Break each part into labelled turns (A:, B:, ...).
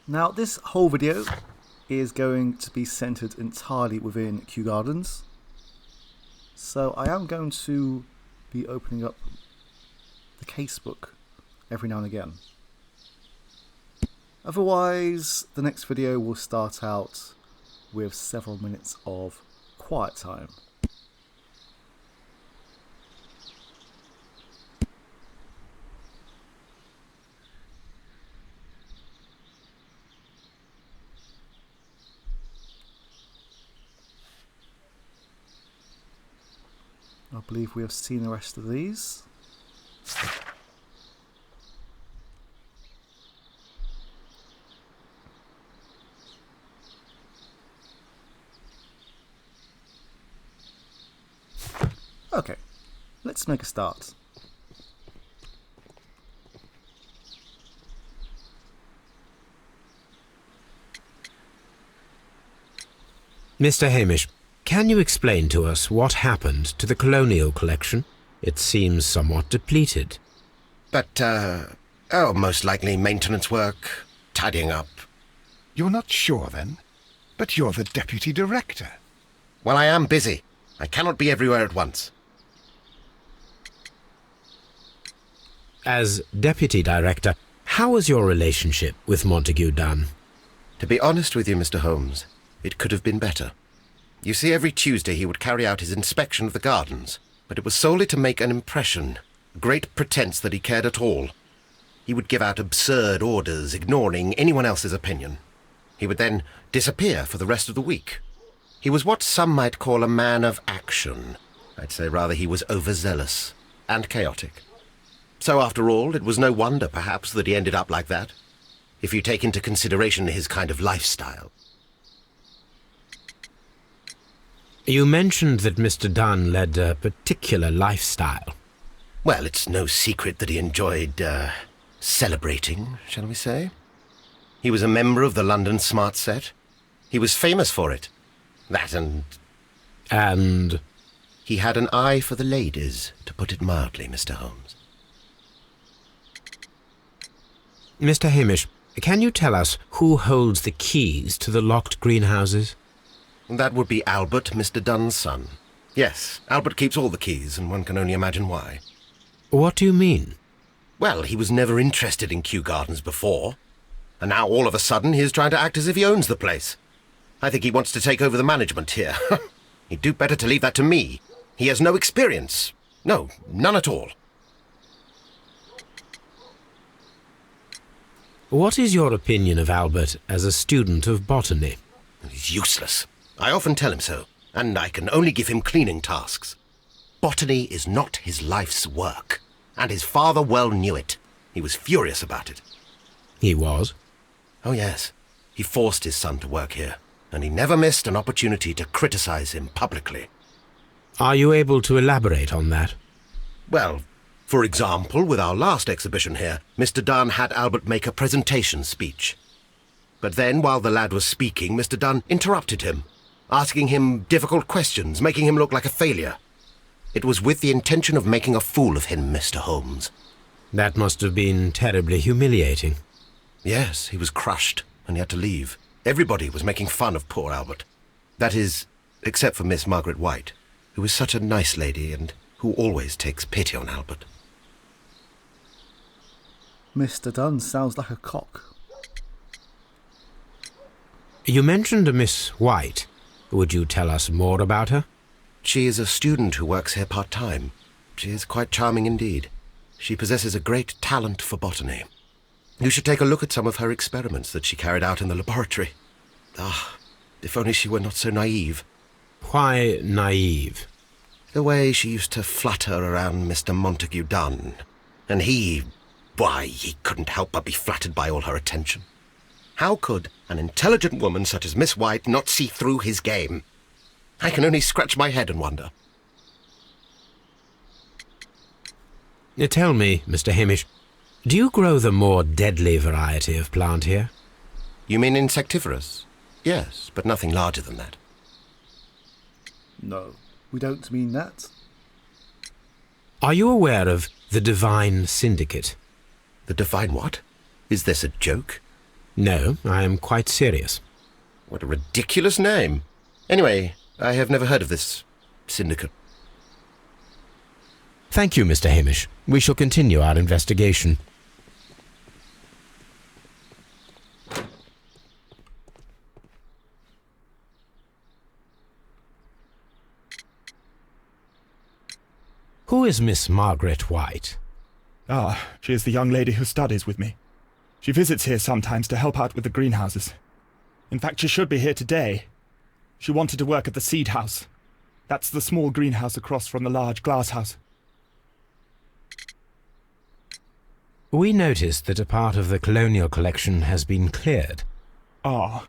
A: Now, this whole video is going to be centered entirely within Kew Gardens. So I am going to be opening up the casebook every now and again. Otherwise, the next video will start out with several minutes of quiet time. I believe we have seen the rest of these. Okay, let's make a start.
B: Mr. Hamish, can you explain to us what happened to the colonial collection? It seems somewhat depleted.
C: But, most likely maintenance work, tidying up.
D: You're not sure, then? But you're the deputy director.
C: Well, I am busy. I cannot be everywhere at once.
B: As deputy director, how was your relationship with Montague Dunn?
C: To be honest with you, Mr. Holmes, it could have been better. You see, every Tuesday he would carry out his inspection of the gardens, but it was solely to make an impression, a great pretense that he cared at all. He would give out absurd orders, ignoring anyone else's opinion. He would then disappear for the rest of the week. He was what some might call a man of action. I'd say rather he was overzealous and chaotic. So after all, it was no wonder, perhaps, that he ended up like that, if you take into consideration his kind of lifestyle.
B: You mentioned that Mr. Dunn led a particular lifestyle.
C: Well, it's no secret that he enjoyed, celebrating, shall we say. He was a member of the London Smart Set. He was famous for it. That and...
B: And?
C: He had an eye for the ladies, to put it mildly, Mr. Holmes.
B: Mr. Hamish, can you tell us who holds the keys to the locked greenhouses?
C: That would be Albert, Mr. Dunn's son. Yes, Albert keeps all the keys, and one can only imagine why.
B: What do you mean?
C: Well, he was never interested in Kew Gardens before, and now all of a sudden he is trying to act as if he owns the place. I think he wants to take over the management here. He'd do better to leave that to me. He has no experience. No, none at all.
B: What is your opinion of Albert as a student of botany?
C: He's useless. I often tell him so, and I can only give him cleaning tasks. Botany is not his life's work, and his father well knew it. He was furious about it.
B: He was?
C: Oh, yes. He forced his son to work here, and he never missed an opportunity to criticize him publicly.
B: Are you able to elaborate on that?
C: Well, for example, with our last exhibition here, Mr. Dunn had Albert make a presentation speech. But then, while the lad was speaking, Mr. Dunn interrupted him, asking him difficult questions, making him look like a failure. It was with the intention of making a fool of him, Mr. Holmes.
B: That must have been terribly humiliating.
C: Yes, he was crushed, and he had to leave. Everybody was making fun of poor Albert. That is, except for Miss Margaret White, who is such a nice lady and who always takes pity on Albert.
A: Mr. Dunn sounds like a cock.
B: You mentioned a Miss White. Would you tell us more about her?
C: She is a student who works here part-time. She is quite charming indeed. She possesses a great talent for botany. You should take a look at some of her experiments that she carried out in the laboratory. Ah, if only she were not so naive.
B: Why naive?
C: The way she used to flutter around Mr. Montague Dunn. And he couldn't help but be flattered by all her attention. How could an intelligent woman such as Miss White not see through his game? I can only scratch my head and wonder.
B: Tell me, Mr. Hamish, do you grow the more deadly variety of plant here?
C: You mean insectivorous? Yes, but nothing larger than that.
A: No, we don't mean that.
B: Are you aware of the Divine Syndicate?
C: The Divine what? Is this a joke?
B: No, I am quite serious.
C: What a ridiculous name. Anyway, I have never heard of this syndicate.
B: Thank you, Mr. Hamish. We shall continue our investigation. Who is Miss Margaret White?
E: Ah, she is the young lady who studies with me. She visits here sometimes to help out with the greenhouses. In fact, she should be here today. She wanted to work at the seed house. That's the small greenhouse across from the large glass house.
B: We noticed that a part of the colonial collection has been cleared.
E: Ah,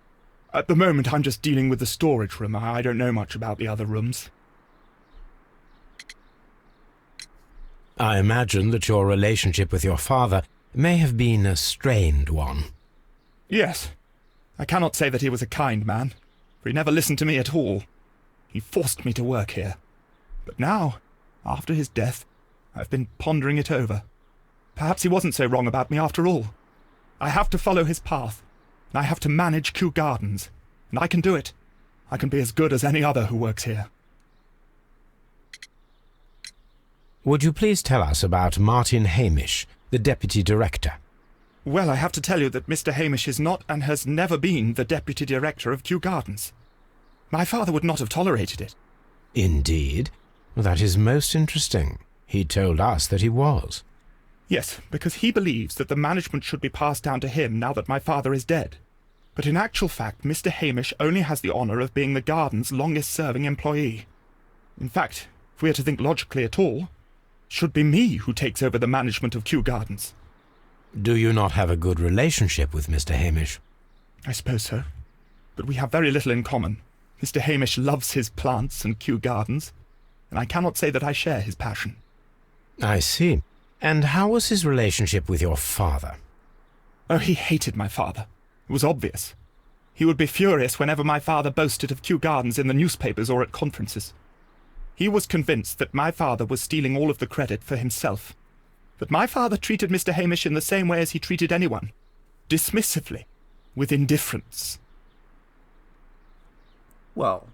E: at the moment I'm just dealing with the storage room. I don't know much about the other rooms.
B: I imagine that your relationship with your father may have been a strained one.
E: Yes. I cannot say that he was a kind man, for he never listened to me at all. He forced me to work here. But now, after his death, I've been pondering it over. Perhaps he wasn't so wrong about me after all. I have to follow his path, and I have to manage Kew Gardens, and I can do it. I can be as good as any other who works here.
B: Would you please tell us about Martin Hamish, the Deputy Director?
E: Well, I have to tell you that Mr. Hamish is not and has never been the Deputy Director of Kew Gardens. My father would not have tolerated it.
B: Indeed? That is most interesting. He told us that he was.
E: Yes, because he believes that the management should be passed down to him now that my father is dead. But in actual fact, Mr. Hamish only has the honour of being the garden's longest-serving employee. In fact, if we are to think logically at all, it should be me who takes over the management of Kew Gardens.
B: Do you not have a good relationship with Mr. Hamish?
E: I suppose so. But we have very little in common. Mr. Hamish loves his plants and Kew Gardens, and I cannot say that I share his passion.
B: I see. And how was his relationship with your father?
E: Oh, he hated my father. It was obvious. He would be furious whenever my father boasted of Kew Gardens in the newspapers or at conferences. He was convinced that my father was stealing all of the credit for himself. But my father treated Mr. Hamish in the same way as he treated anyone. Dismissively. With indifference.
A: Well,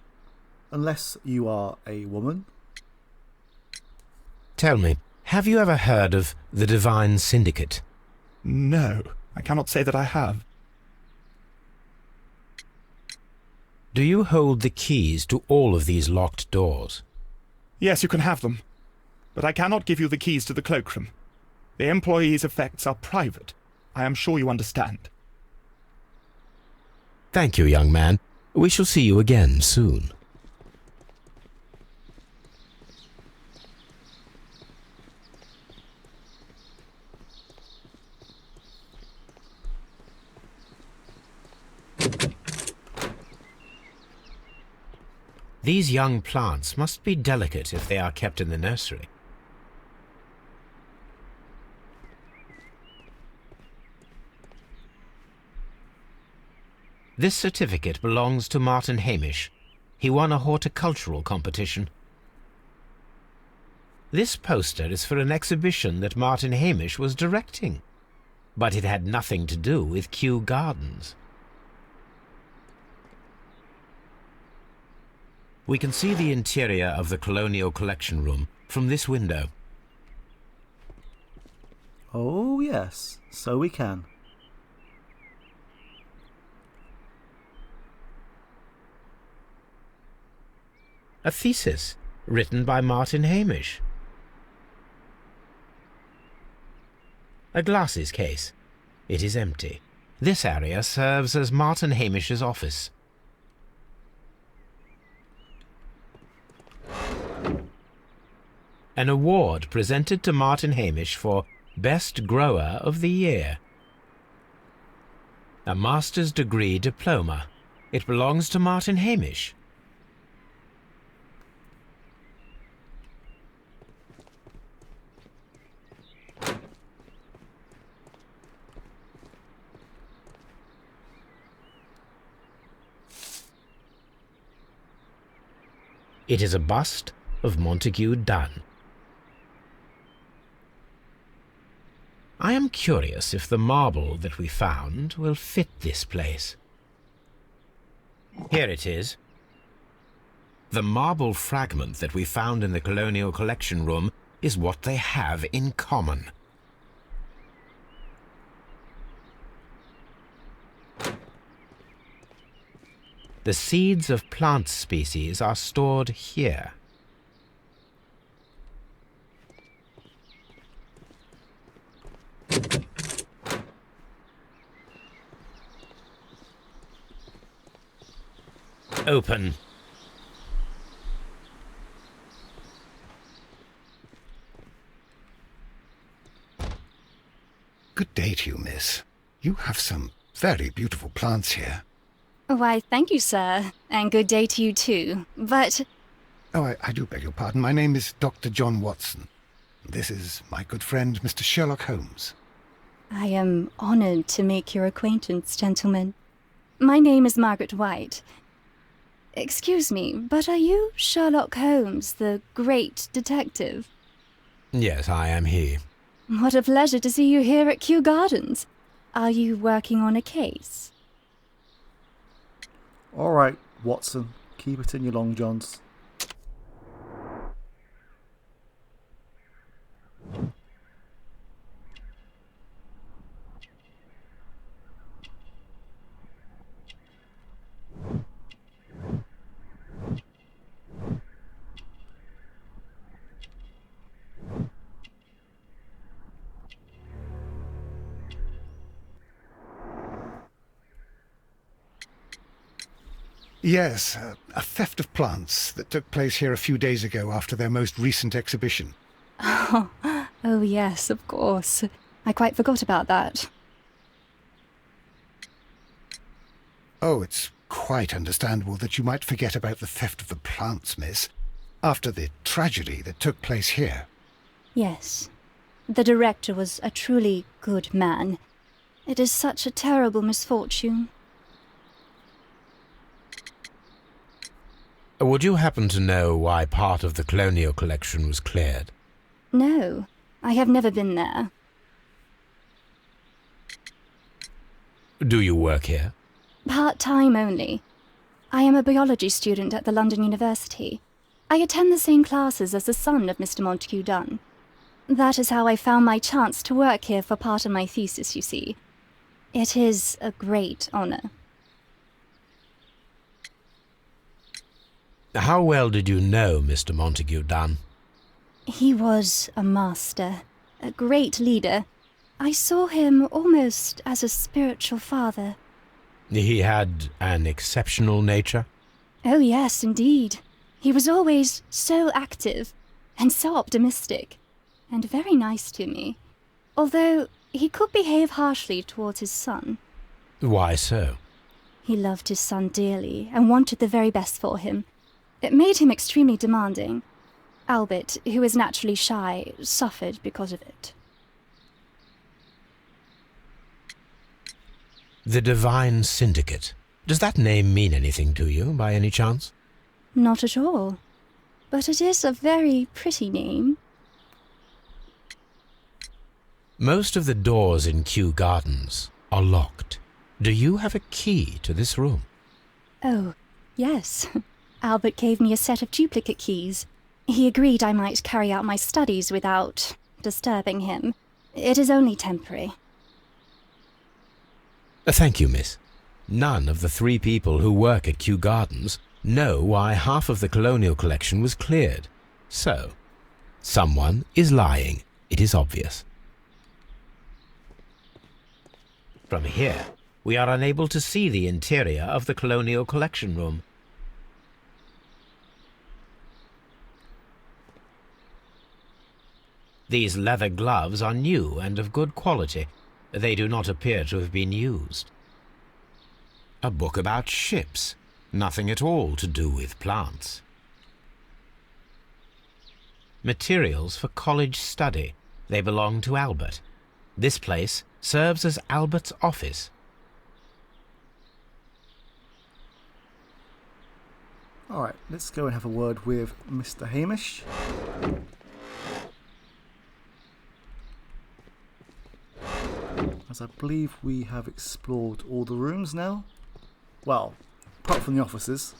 A: unless you are a woman.
B: Tell me, have you ever heard of the Divine Syndicate?
E: No, I cannot say that I have.
B: Do you hold the keys to all of these locked doors?
E: Yes, you can have them. But I cannot give you the keys to the cloakroom. The employees' effects are private. I am sure you understand.
B: Thank you, young man. We shall see you again soon. These young plants must be delicate if they are kept in the nursery. This certificate belongs to Martin Hamish. He won a horticultural competition. This poster is for an exhibition that Martin Hamish was directing, but it had nothing to do with Kew Gardens. We can see the interior of the Colonial Collection Room from this window.
A: Oh yes, so we can.
B: A thesis written by Martin Hamish. A glasses case. It is empty. This area serves as Martin Hamish's office. An award presented to Martin Hamish for Best Grower of the Year. A master's degree diploma. It belongs to Martin Hamish. It is a bust of Montague Dunn. I am curious if the marble that we found will fit this place. Here it is. The marble fragment that we found in the Colonial Collection Room is what they have in common. The seeds of plant species are stored here. Open.
D: Good day to you, miss. You have some very beautiful plants here.
F: Why, thank you, sir, and good day to you too. But...
D: Oh, I do beg your pardon. My name is Dr. John Watson. This is my good friend, Mr. Sherlock Holmes.
F: I am honoured to make your acquaintance, gentlemen. My name is Margaret White. Excuse me, but are you Sherlock Holmes, the great detective?
B: Yes, I am he.
F: What a pleasure to see you here at Kew Gardens. Are you working on a case?
A: All right, Watson, keep it in your long johns.
D: Yes, a theft of plants that took place here a few days ago after their most recent exhibition.
F: Oh yes, of course. I quite forgot about that.
D: Oh, it's quite understandable that you might forget about the theft of the plants, miss, after the tragedy that took place here.
F: Yes. The director was a truly good man. It is such a terrible misfortune.
B: Would you happen to know why part of the Colonial Collection was cleared?
F: No, I have never been there.
B: Do you work here?
F: Part-time only. I am a biology student at the London University. I attend the same classes as the son of Mr. Montague Dunn. That is how I found my chance to work here for part of my thesis, you see. It is a great honour.
B: How well did you know Mr. Montague Dunn?
F: He was a master, a great leader. I saw him almost as a spiritual father.
B: He had an exceptional nature?
F: Oh yes, indeed. He was always so active and so optimistic, and very nice to me. Although he could behave harshly towards his son.
B: Why so?
F: He loved his son dearly and wanted the very best for him. It made him extremely demanding. Albert, who is naturally shy, suffered because of it.
B: The Divine Syndicate. Does that name mean anything to you, by any chance?
F: Not at all. But it is a very pretty name.
B: Most of the doors in Kew Gardens are locked. Do you have a key to this room?
F: Oh, yes. Albert gave me a set of duplicate keys. He agreed I might carry out my studies without disturbing him. It is only temporary.
B: Thank you, miss. None of the 3 people who work at Kew Gardens know why half of the Colonial Collection was cleared. So, someone is lying. It is obvious. From here, we are unable to see the interior of the Colonial Collection Room. These leather gloves are new and of good quality. They do not appear to have been used. A book about ships. Nothing at all to do with plants. Materials for college study. They belong to Albert. This place serves as Albert's office.
A: All right, let's go and have a word with Mr. Hamish. as I believe we have explored all the rooms now. Well, apart from the offices.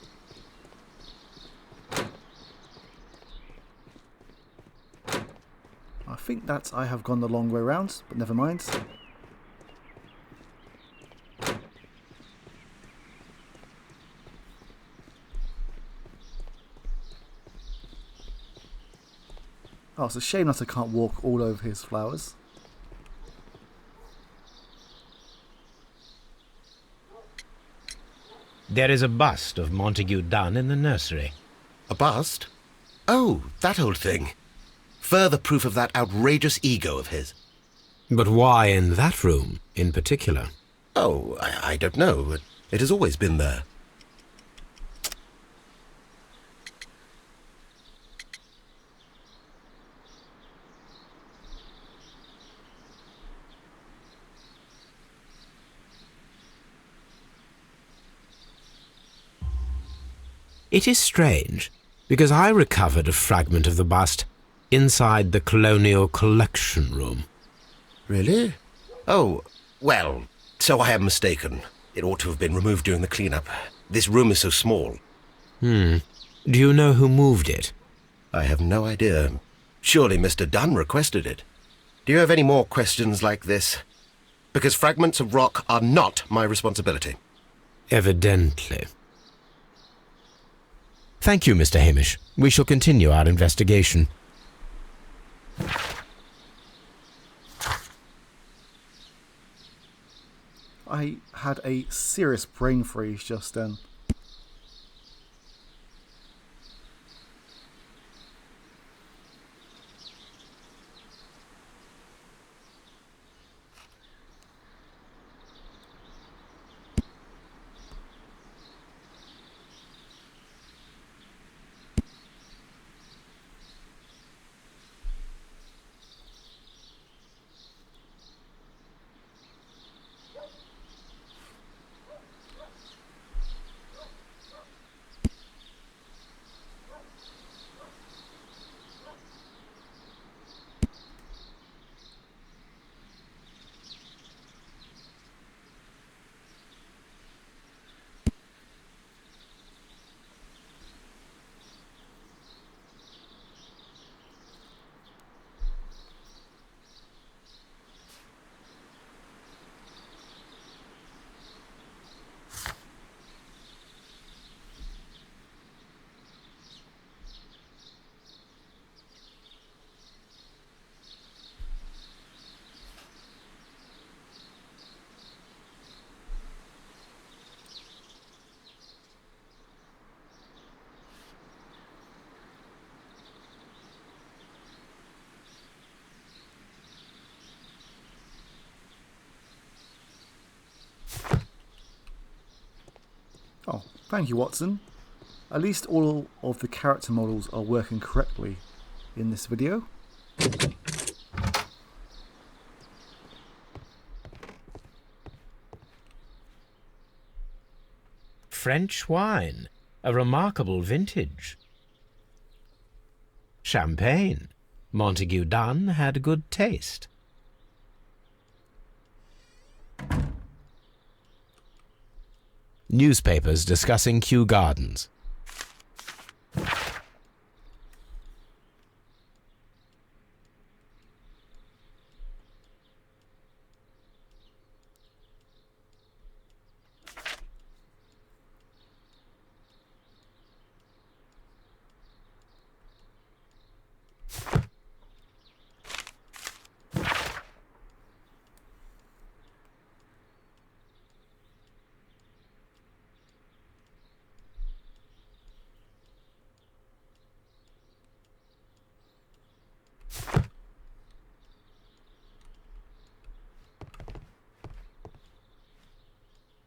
A: I think that I have gone the long way round, but never mind. Oh, it's a shame that I can't walk all over his flowers.
B: There is a bust of Montague Dunn in the nursery.
C: A bust? Oh, that old thing. Further proof of that outrageous ego of his.
B: But why in that room in particular?
C: Oh, I don't know. It has always been there.
B: It is strange, because I recovered a fragment of the bust inside the Colonial Collection Room.
C: Really? Oh, well, so I am mistaken. It ought to have been removed during the clean-up. This room is so small.
B: Do you know who moved it?
C: I have no idea. Surely Mr. Dunn requested it. Do you have any more questions like this? Because fragments of rock are not my responsibility.
B: Evidently. Thank you, Mr. Hamish. We shall continue our investigation.
A: I had a serious brain freeze just then. Oh, thank you, Watson. At least all of the character models are working correctly in this video.
B: French wine, a remarkable vintage. Champagne. Montague Dunn had good taste. Newspapers discussing Kew Gardens.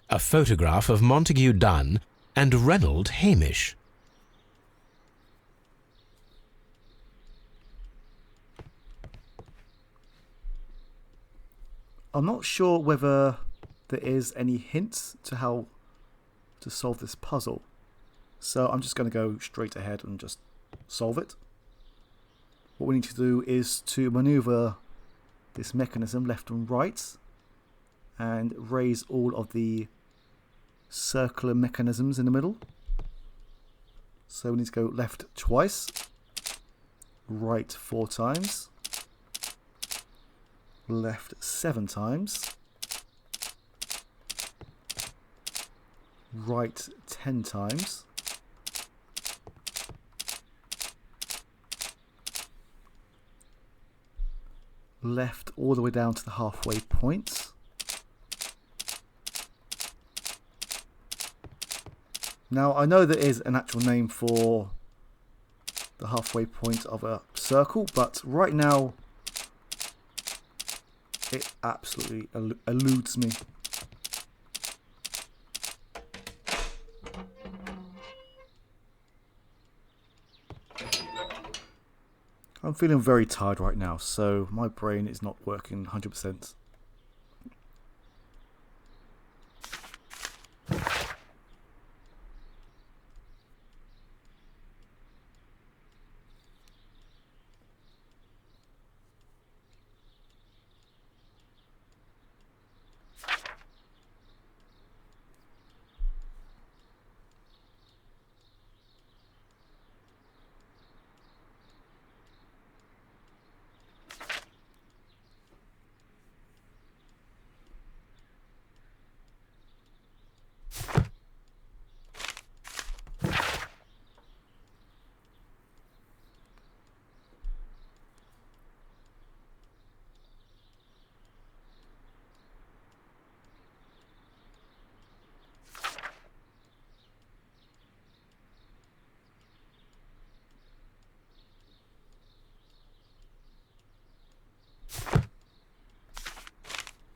B: A photograph of Montague Dunn and Reynold Hamish.
A: I'm not sure whether there is any hints to how to solve this puzzle, so I'm just going to go straight ahead and just solve it. What we need to do is to maneuver this mechanism left and right and raise all of the circular mechanisms in the middle. So we need to go left twice, right 4 times, left 7 times, right 10 times, left all the way down to the halfway point. Now, I know there is an actual name for the halfway point of a circle, but right now it absolutely eludes me. I'm feeling very tired right now, so my brain is not working 100%.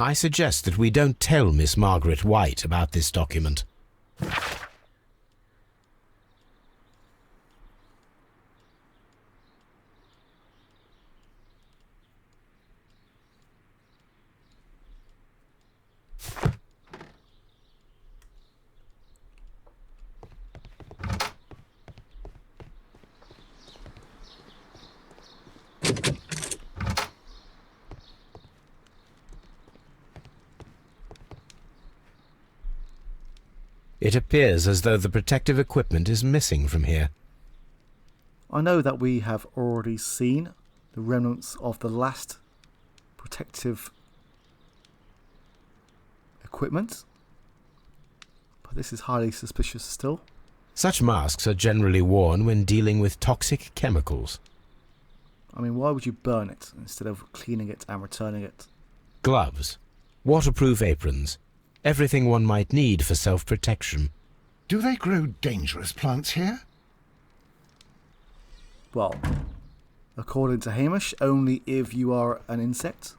B: I suggest that we don't tell Miss Margaret White about this document. It appears as though the protective equipment is missing from here.
A: I know that we have already seen the remnants of the last protective equipment, but this is highly suspicious still.
B: Such masks are generally worn when dealing with toxic chemicals.
A: I mean, why would you burn it instead of cleaning it and returning it?
B: Gloves, waterproof aprons, everything one might need for self-protection.
D: Do they grow dangerous plants here?
A: Well, according to Hamish, only if you are an insect.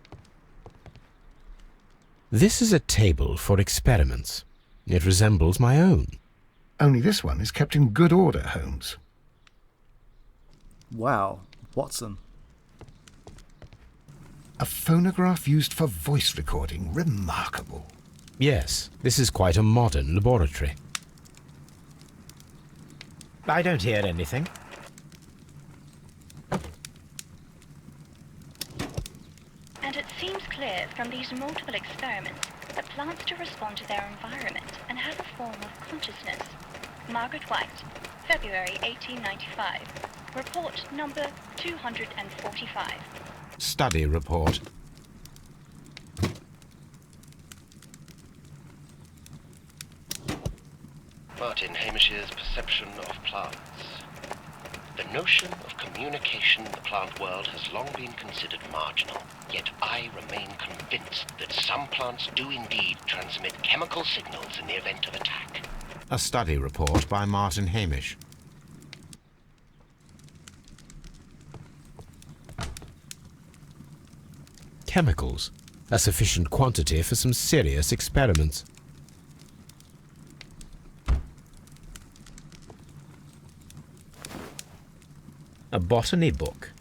B: This is a table for experiments. It resembles my own.
D: Only this one is kept in good order, Holmes.
A: Wow, Watson.
D: A phonograph used for voice recording. Remarkable.
B: Yes, this is quite a modern laboratory. I don't hear anything.
F: And it seems clear from these multiple experiments that plants do respond to their environment and have a form of consciousness. Margaret White, February 1895. Report number 245.
B: Study report.
C: Martin Hamish's perception of plants. The notion of communication in the plant world has long been considered marginal, yet I remain convinced that some plants do indeed transmit chemical signals in the event of attack.
B: A study report by Martin Hamish. Chemicals, a sufficient quantity for some serious experiments. A botany book.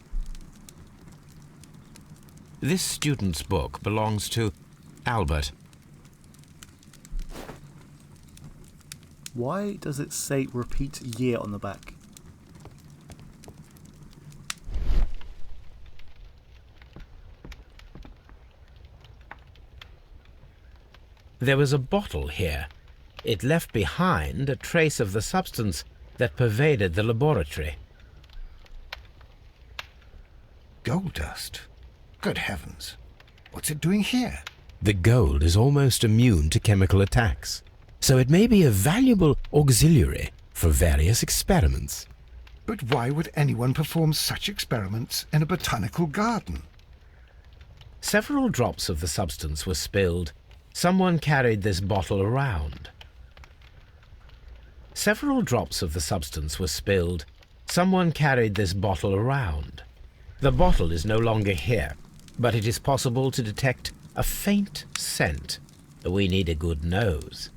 B: This student's book belongs to Albert.
A: Why does it say repeat year on the back?
B: There was a bottle here. It left behind a trace of the substance that pervaded the laboratory.
D: Gold dust? Good heavens. What's it doing here?
B: The gold is almost immune to chemical attacks, so it may be a valuable auxiliary for various experiments.
D: But why would anyone perform such experiments in a botanical garden?
B: Several drops of the substance were spilled. Someone carried this bottle around. Several drops of the substance were spilled. Someone carried this bottle around. The bottle is no longer here, but it is possible to detect a faint scent. We need a good nose.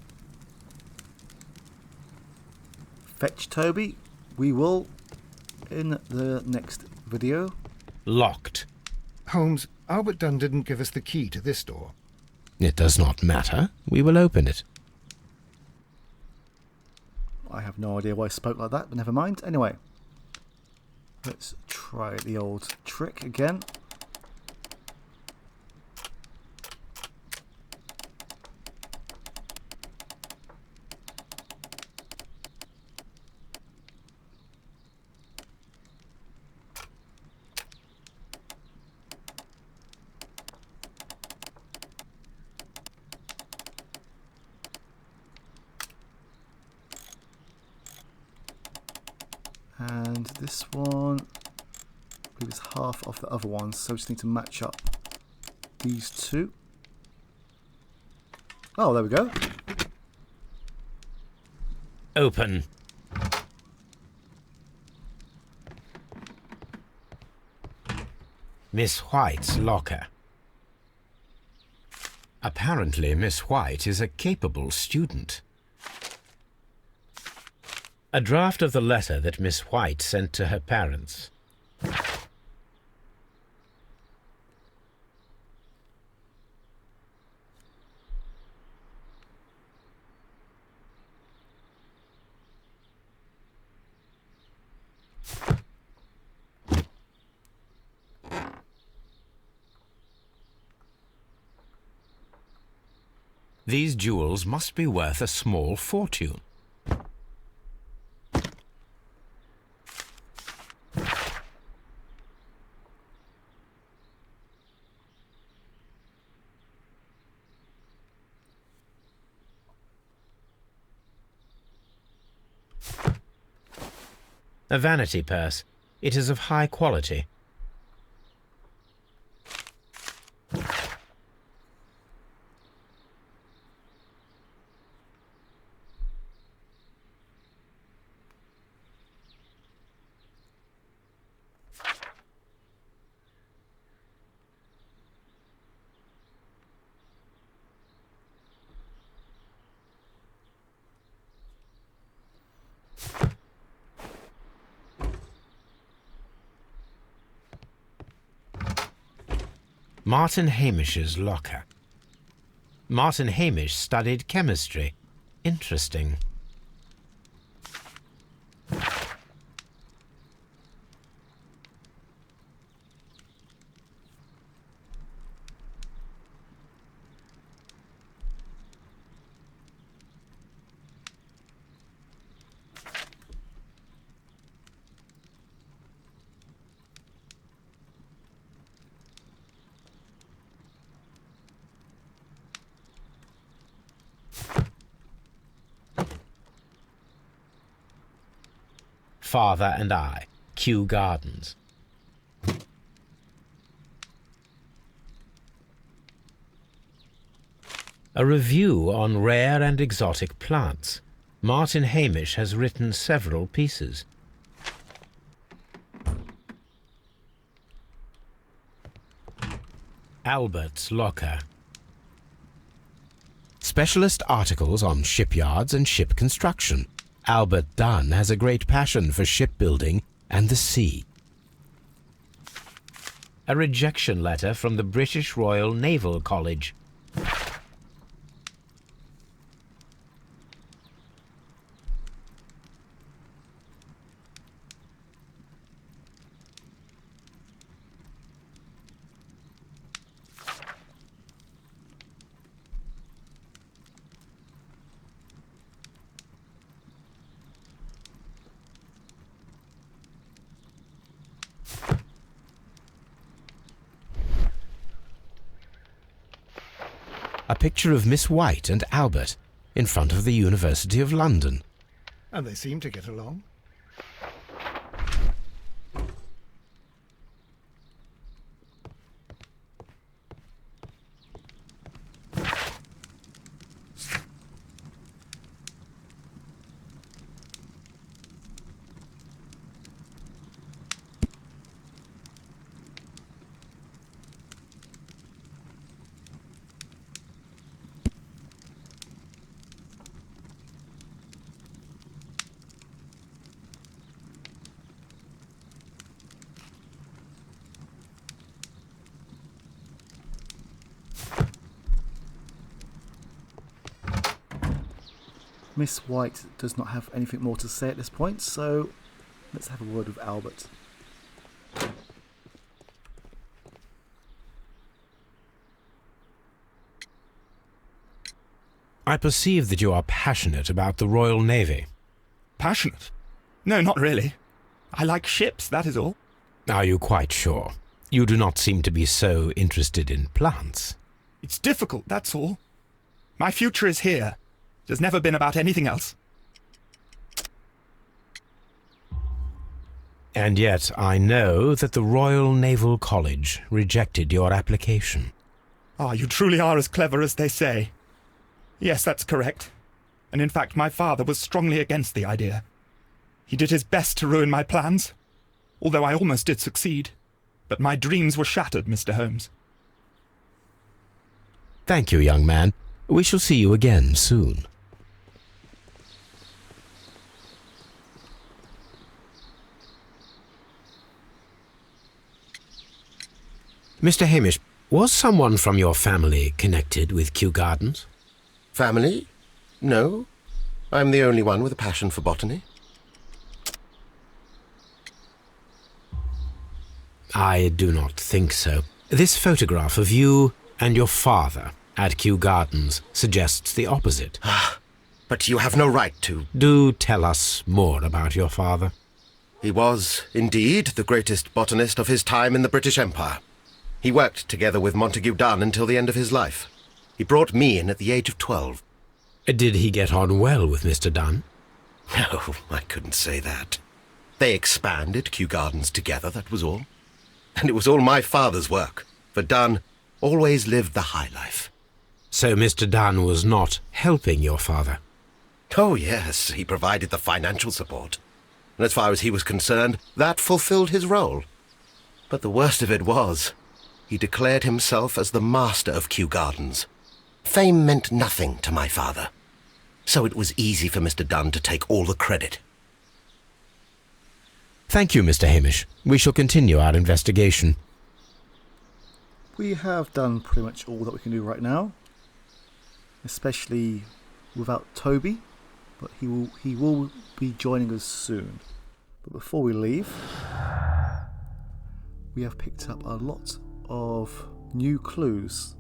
A: Fetch Toby. We will in the next video.
B: Locked.
D: Holmes, Albert Dunn didn't give us the key to this door.
B: It does not matter. We will open it.
A: I have no idea why I spoke like that, but never mind. Anyway, let's try the old trick again. And this one, I believe, is half of the other ones, so we just need to match up these two. Oh, there we go.
B: Open. Miss White's locker. Apparently, Miss White is a capable student. A draft of the letter that Miss White sent to her parents. These jewels must be worth a small fortune. A vanity purse. It is of high quality. Martin Hamish's locker. Martin Hamish studied chemistry. Interesting. Father and I, Kew Gardens. A review on rare and exotic plants. Martin Hamish has written several pieces. Albert's locker. Specialist articles on shipyards and ship construction. Albert Dunn has a great passion for shipbuilding and the sea. A rejection letter from the British Royal Naval College. a picture of Miss White and Albert in front of the University of London.
D: And they seem to get along.
A: Miss White does not have anything more to say at this point, so let's have a word with Albert.
B: I perceive that you are passionate about the Royal Navy.
E: Passionate? No, not really. I like ships, that is all.
B: Are you quite sure? You do not seem to be so interested in plants.
E: It's difficult, that's all. My future is here. It has never been about anything else.
B: And yet I know that the Royal Naval College rejected your application.
E: Ah, you truly are as clever as they say. Yes, that's correct. And in fact, my father was strongly against the idea. He did his best to ruin my plans, although I almost did succeed. But my dreams were shattered, Mr. Holmes.
B: Thank you, young man. We shall see you again soon. Mr. Hamish, was someone from your family connected with Kew Gardens?
C: Family? No. I'm the only one with a passion for botany.
B: I do not think so. This photograph of you and your father at Kew Gardens suggests the opposite.
C: But you have no right to.
B: Do tell us more about your father.
C: He was, indeed, the greatest botanist of his time in the British Empire. He worked together with Montague Dunn until the end of his life. He brought me in at the age of 12.
B: Did he get on well with Mr. Dunn?
C: No, I couldn't say that. They expanded Kew Gardens together, that was all. And it was all my father's work, for Dunn always lived the high life.
B: So Mr. Dunn was not helping your father?
C: Oh, yes, he provided the financial support. And as far as he was concerned, that fulfilled his role. But the worst of it was, he declared himself as the master of Kew Gardens. Fame meant nothing to my father, so it was easy for Mr. Dunn to take all the credit.
B: Thank you, Mr. Hamish. We shall continue our investigation.
A: We have done pretty much all that we can do right now, especially without Toby, but he will be joining us soon. But before we leave, we have picked up a lot of new clues.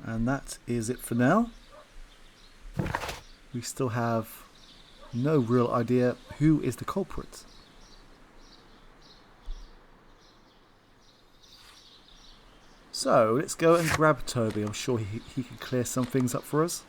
A: And that is it for now. We still have no real idea who is the culprit. So let's go and grab Toby. I'm sure he can clear some things up for us.